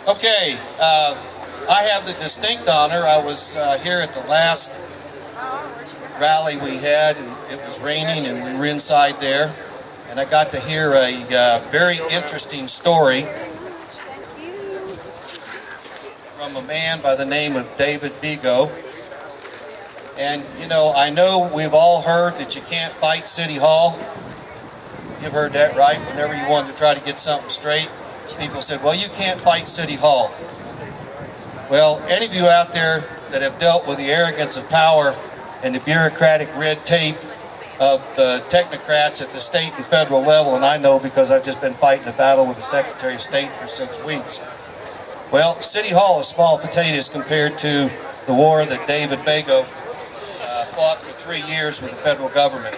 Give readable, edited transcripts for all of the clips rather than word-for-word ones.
Okay, I have the distinct honor. I was here at the last rally we had, and it was raining, and we were inside there, and I got to hear a very interesting story from a man by the name of David Bego. And, you know we've all heard that you can't fight City Hall. You've heard that, right? Whenever you wanted to try to get something straight, people said, well, you can't fight City Hall. Well, any of you out there that have dealt with the arrogance of power and the bureaucratic red tape of the technocrats at the state and federal level, and I know because I've just been fighting a battle with the Secretary of State for 6 weeks. Well, City Hall is small potatoes compared to the war that David Bego fought for 3 years with the federal government.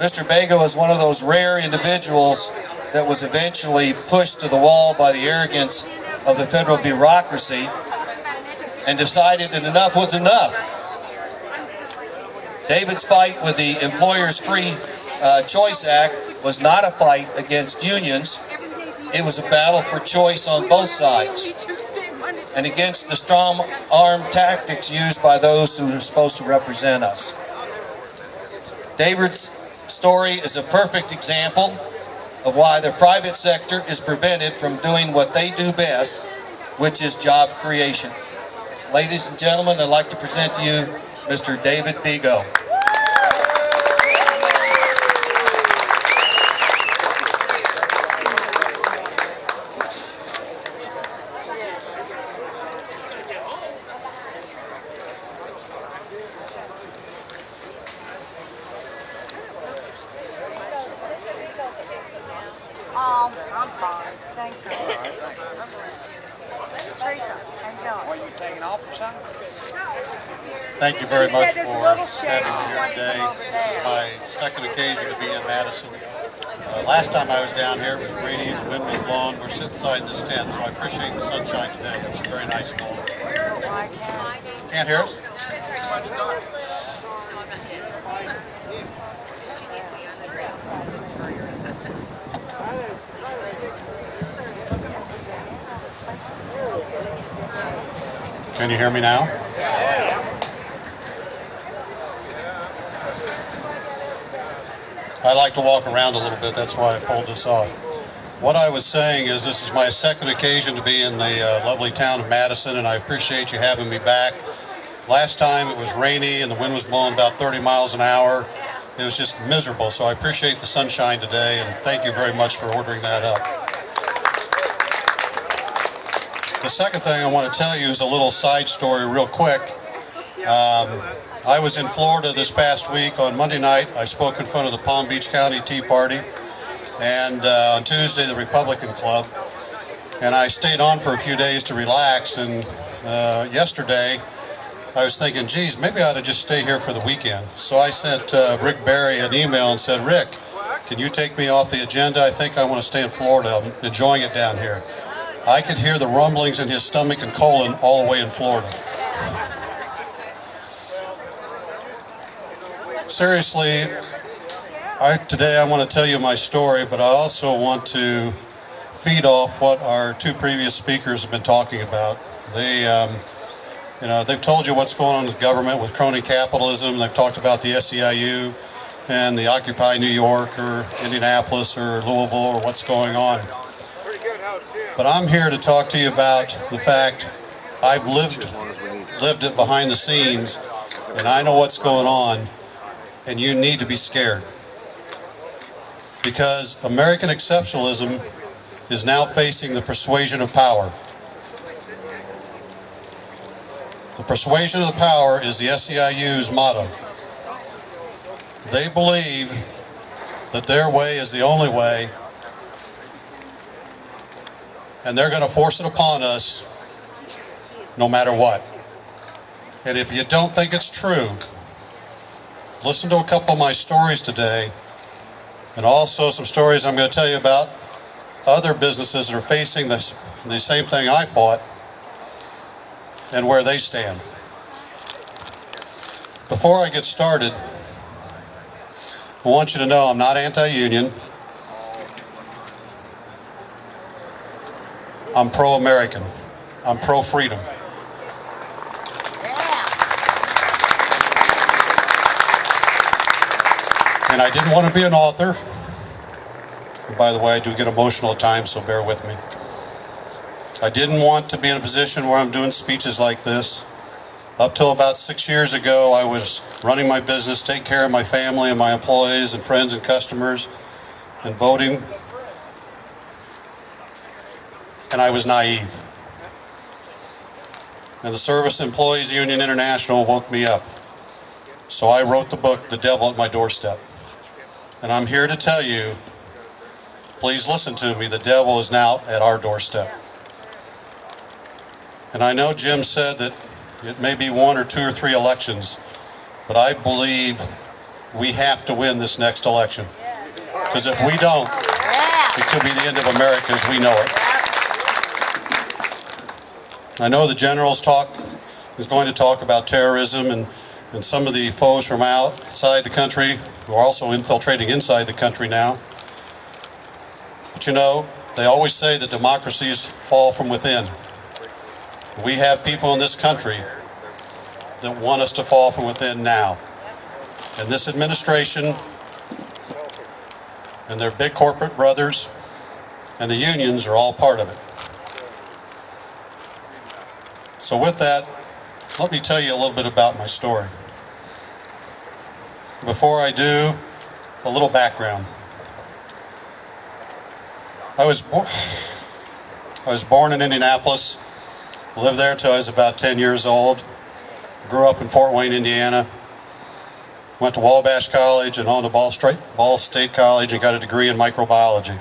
Mr. Bego is one of those rare individuals that was eventually pushed to the wall by the arrogance of the federal bureaucracy and decided that enough was enough. David's fight with the Employers Free Choice Act was not a fight against unions. It was a battle for choice on both sides and against the strong-arm tactics used by those who are supposed to represent us. David's story is a perfect example of why the private sector is prevented from doing what they do best, which is job creation. Ladies and gentlemen, I'd like to present to you Mr. David Bego. I'm fine. Thanks. Teresa, how you doing? Are you taking off or something? Thank you very much for having me here today. This is my second occasion to be in Madison. Last time I was down here, it was rainy and the wind was blowing. We're sitting inside this tent, so I appreciate the sunshine today. It's very nice and all. Can't hear us? Can you hear me now? I like to walk around a little bit, that's why I pulled this off. What I was saying is this is my second occasion to be in the lovely town of Madison, and I appreciate you having me back. Last time it was rainy and the wind was blowing about 30 miles an hour. It was just miserable, so I appreciate the sunshine today, and thank you very much for ordering that up. The second thing I want to tell you is a little side story real quick. I was in Florida this past week. On Monday night, I spoke in front of the Palm Beach County Tea Party, and on Tuesday, the Republican Club. And I stayed on for a few days to relax, and yesterday, I was thinking, geez, maybe I ought to just stay here for the weekend. So I sent Rick Barry an email and said, Rick, can you take me off the agenda? I think I want to stay in Florida. I'm enjoying it down here. I could hear the rumblings in his stomach and colon all the way in Florida. Seriously, today I want to tell you my story, but I also want to feed off what our two previous speakers have been talking about. They've told you what's going on with government, with crony capitalism. They've talked about the SEIU and the Occupy New York or Indianapolis or Louisville or what's going on. But I'm here to talk to you about the fact I've lived it behind the scenes, and I know what's going on, and you need to be scared. Because American exceptionalism is now facing the persuasion of power. The persuasion of the power is the SEIU's motto. They believe that their way is the only way, and they're going to force it upon us no matter what. And if you don't think it's true, listen to a couple of my stories today, and also some stories I'm going to tell you about other businesses that are facing the same thing I fought and where they stand. Before I get started, I want you to know I'm not anti-union. I'm pro-American. I'm pro-freedom. And I didn't want to be an author. And by the way, I do get emotional at times, so bear with me. I didn't want to be in a position where I'm doing speeches like this. Up till about 6 years ago, I was running my business, taking care of my family and my employees and friends and customers, and voting. And I was naive. And the Service Employees Union International woke me up. So I wrote the book, The Devil at My Doorstep. And I'm here to tell you, please listen to me, the devil is now at our doorstep. And I know Jim said that it may be 1 or 2 or 3 elections, but I believe we have to win this next election. Because if we don't, it could be the end of America as we know it. I know the general's is going to talk about terrorism and some of the foes from outside the country who are also infiltrating inside the country now. But you know, they always say that democracies fall from within. We have people in this country that want us to fall from within now. And this administration and their big corporate brothers and the unions are all part of it. So with that, let me tell you a little bit about my story. Before I do, a little background. I was born in Indianapolis, lived there till I was about 10 years old, grew up in Fort Wayne, Indiana, went to Wabash College and on to Ball State College and got a degree in microbiology,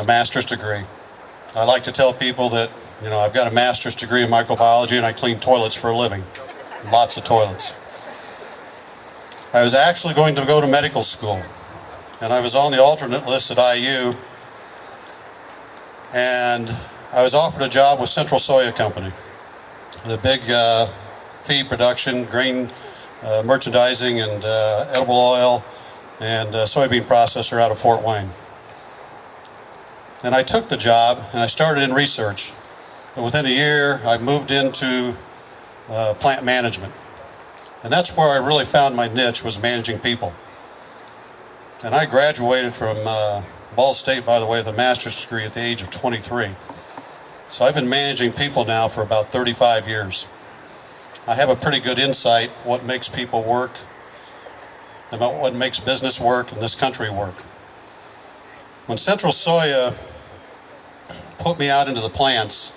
a master's degree. I like to tell people that, you know, I've got a master's degree in microbiology and I clean toilets for a living, lots of toilets. I was actually going to go to medical school, and I was on the alternate list at IU, and I was offered a job with Central Soya Company, the big feed production, grain merchandising, and edible oil and soybean processor out of Fort Wayne. And I took the job, and I started in research, but within a year, I moved into plant management. And that's where I really found my niche, was managing people. And I graduated from Ball State, by the way, with a master's degree at the age of 23. So I've been managing people now for about 35 years. I have a pretty good insight what makes people work and what makes business work and this country work. When Central Soya put me out into the plants,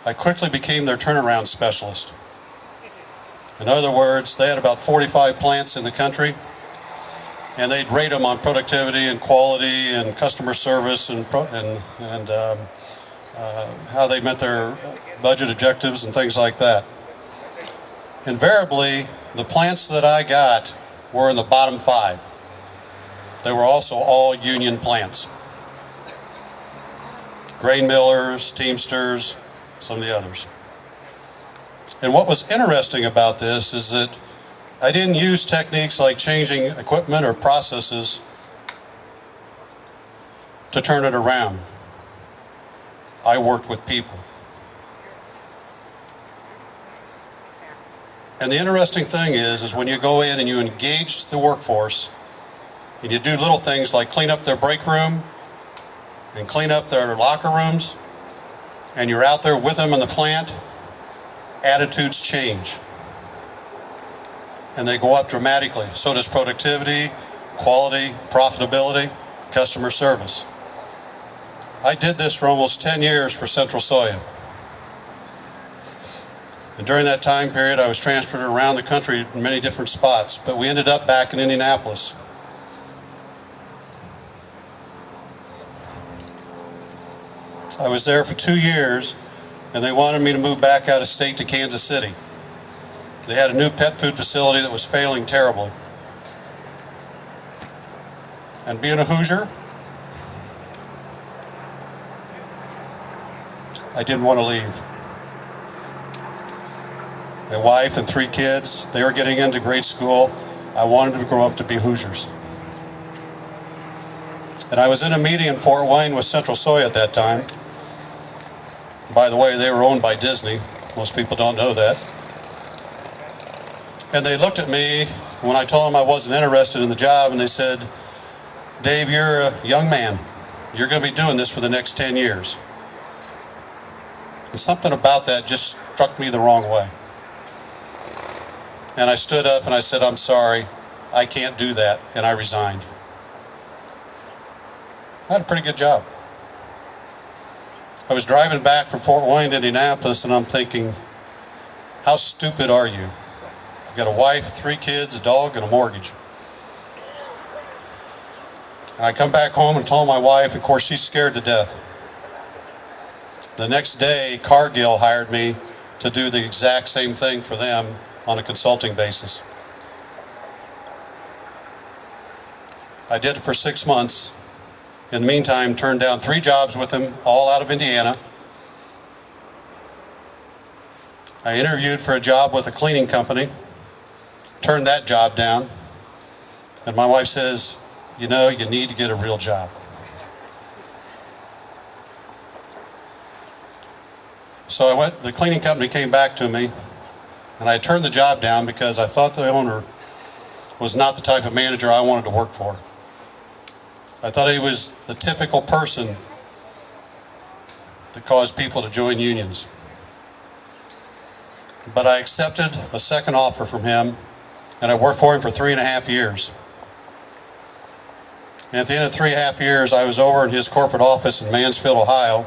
I quickly became their turnaround specialist. In other words, they had about 45 plants in the country, and they'd rate them on productivity and quality and customer service and how they met their budget objectives and things like that. Invariably, the plants that I got were in the bottom 5. They were also all union plants. Grain millers, teamsters, some of the others. And what was interesting about this is that I didn't use techniques like changing equipment or processes to turn it around. I worked with people. And the interesting thing is when you go in and you engage the workforce and you do little things like clean up their break room and clean up their locker rooms, and you're out there with them in the plant, attitudes change. And they go up dramatically. So does productivity, quality, profitability, customer service. I did this for almost 10 years for Central Soya. And during that time period, I was transferred around the country in many different spots, but we ended up back in Indianapolis. I was there for 2 years, and they wanted me to move back out of state to Kansas City. They had a new pet food facility that was failing terribly. And being a Hoosier, I didn't want to leave. My wife and 3 kids, they were getting into grade school. I wanted them to grow up to be Hoosiers. And I was in a meeting in Fort Wayne with Central Soya at that time, By the way, they were owned by Disney. Most people don't know that. And they looked at me when I told them I wasn't interested in the job, and they said, "Dave, you're a young man. You're going to be doing this for the next 10 years. And something about that just struck me the wrong way. And I stood up and I said, "I'm sorry, I can't do that," and I resigned. I had a pretty good job. I was driving back from Fort Wayne to Indianapolis, and I'm thinking, how stupid are you? You've got a wife, 3 kids, a dog, and a mortgage. And I come back home and told my wife, of course, she's scared to death. The next day, Cargill hired me to do the exact same thing for them on a consulting basis. I did it for 6 months. In the meantime, turned down 3 jobs with them, all out of Indiana. I interviewed for a job with a cleaning company, turned that job down, and my wife says, "You know, you need to get a real job." So the cleaning company came back to me, and I turned the job down because I thought the owner was not the type of manager I wanted to work for. I thought he was the typical person that caused people to join unions. But I accepted a second offer from him, and I worked for him for 3.5 years. And at the end of 3.5 years, I was over in his corporate office in Mansfield, Ohio,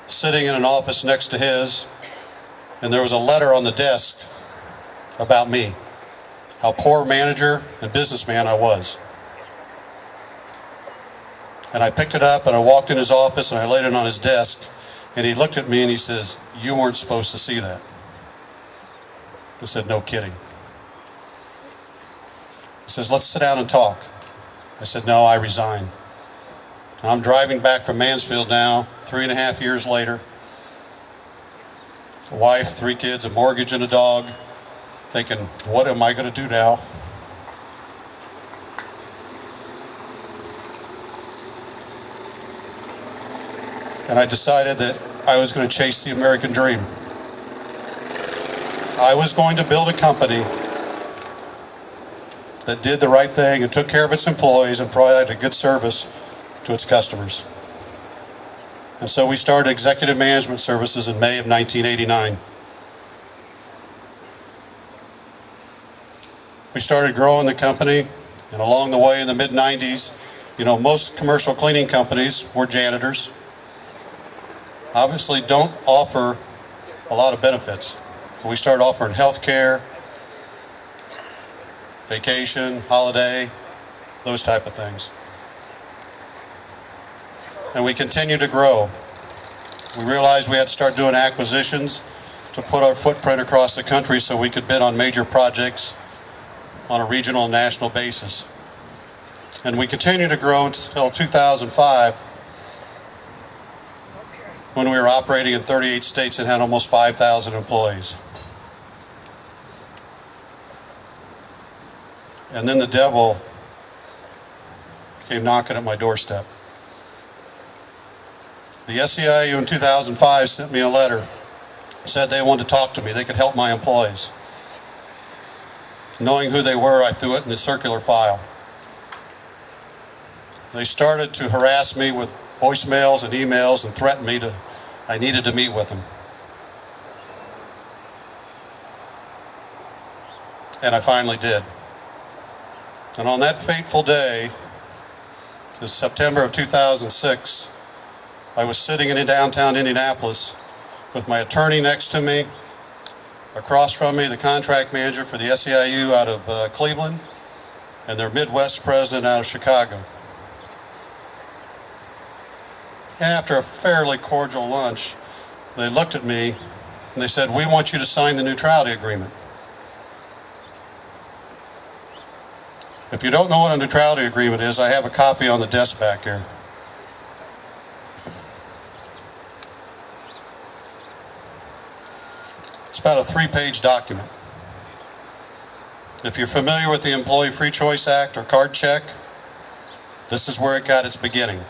sitting in an office next to his, and there was a letter on the desk about me, how poor manager and businessman I was. And I picked it up and I walked in his office and I laid it on his desk, and he looked at me and he says, "You weren't supposed to see that." I said, "No kidding." He says, "Let's sit down and talk." I said, "No, I resign." And I'm driving back from Mansfield now, 3.5 years later. A wife, 3 kids, a mortgage, and a dog, thinking, what am I going to do now? And I decided that I was going to chase the American dream. I was going to build a company that did the right thing and took care of its employees and provided a good service to its customers. And so we started Executive Management Services in May of 1989. We started growing the company, and along the way in the mid-90s, you know, most commercial cleaning companies were janitors. Obviously don't offer a lot of benefits. But we started offering health care, vacation, holiday, those type of things. And we continued to grow. We realized we had to start doing acquisitions to put our footprint across the country so we could bid on major projects on a regional and national basis. And we continued to grow until 2005, when we were operating in 38 states and had almost 5,000 employees. And then the devil came knocking at my doorstep. The SEIU in 2005 sent me a letter, said they wanted to talk to me, they could help my employees. Knowing who they were, I threw it in the circular file. They started to harass me with voicemails and emails and threatened me I needed to meet with them. And I finally did. And on that fateful day, it was September of 2006, I was sitting in downtown Indianapolis with my attorney next to me, across from me the contract manager for the SEIU out of Cleveland, and their Midwest president out of Chicago. And after a fairly cordial lunch, they looked at me and they said, "We want you to sign the neutrality agreement." If you don't know what a neutrality agreement is, I have a copy on the desk back here. It's about a 3-page document. If you're familiar with the Employee Free Choice Act or card check, this is where it got its beginning.